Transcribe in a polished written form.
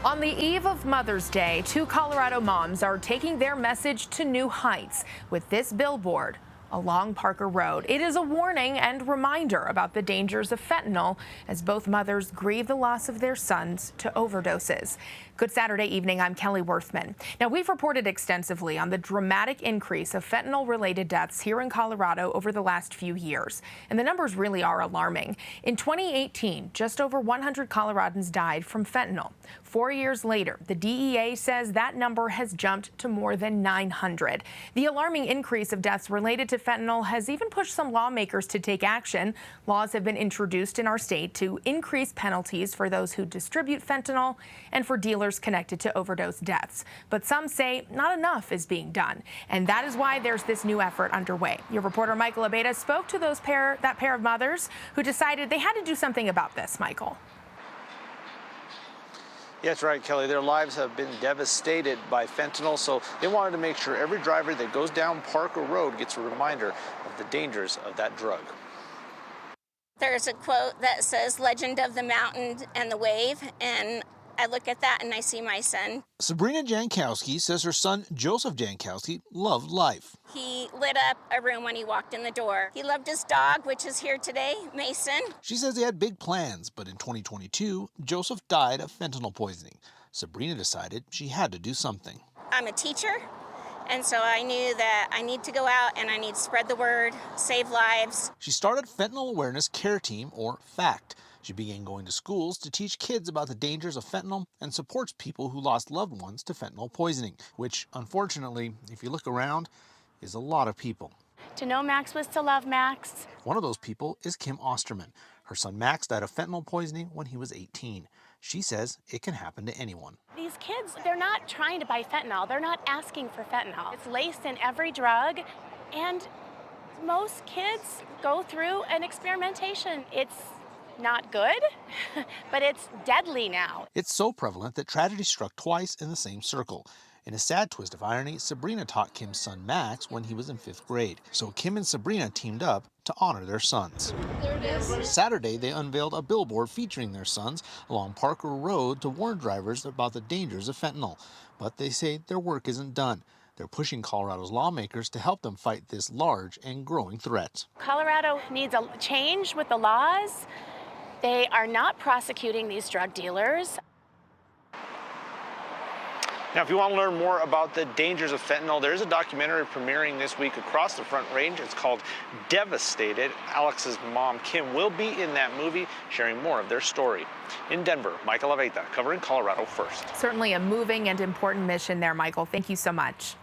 On the eve of Mother's Day, two Colorado moms are taking their message to new heights with this billboard along Parker Road. It is a warning and reminder about the dangers of fentanyl as both mothers grieve the loss of their sons to overdoses. Good Saturday evening, I'm Kelly Worthman. Now, we've reported extensively on the dramatic increase of fentanyl-related deaths here in Colorado over the last few years, and the numbers really are alarming. In 2018, just over 100 Coloradans died from fentanyl. 4 years later, the DEA says that number has jumped to more than 900. The alarming increase of deaths related to fentanyl has even pushed some lawmakers to take action. Laws have been introduced in our state to increase penalties for those who distribute fentanyl and for dealers connected to overdose deaths. But some say not enough is being done, and that is why there's this new effort underway. Your reporter Michael Abeda spoke to that pair of mothers who decided they had to do something about this. Michael. Yeah, that's right, Kelly. Their lives have been devastated by fentanyl, so they wanted to make sure every driver that goes down Parker Road gets a reminder of the dangers of that drug. There's a quote that says, "Legend of the mountain and the wave," and I look at that and I see my son. Sabrina Jankowski says her son, Joseph Jankowski, loved life. He lit up a room when he walked in the door. He loved his dog, which is here today, Mason. She says they had big plans, but in 2022, Joseph died of fentanyl poisoning. Sabrina decided she had to do something. I'm a teacher, and so I knew that I need to go out and I need to spread the word, save lives. She started Fentanyl Awareness Care Team, or FACT. She began going to schools to teach kids about the dangers of fentanyl and supports people who lost loved ones to fentanyl poisoning, which, unfortunately, if you look around, is a lot of people. To know Max was to love Max. One of those people is Kim Osterman. Her son Max died of fentanyl poisoning when he was 18. She says it can happen to anyone. These kids, they're not trying to buy fentanyl. They're not asking for fentanyl. It's laced in every drug, and most kids go through an experimentation. It's not good, but it's deadly now. It's so prevalent that tragedy struck twice in the same circle. In a sad twist of irony, Sabrina taught Kim's son Max when he was in 5th grade. So Kim and Sabrina teamed up to honor their sons. There it is. Saturday, they unveiled a billboard featuring their sons along Parker Road to warn drivers about the dangers of fentanyl. But they say their work isn't done. They're pushing Colorado's lawmakers to help them fight this large and growing threat. Colorado needs a change with the laws. They are not prosecuting these drug dealers. Now, if you want to learn more about the dangers of fentanyl, there's a documentary premiering this week across the Front Range. It's called Devastated. Alex's mom, Kim, will be in that movie, sharing more of their story. In Denver, Michael Aveta, covering Colorado First. Certainly a moving and important mission there, Michael. Thank you so much.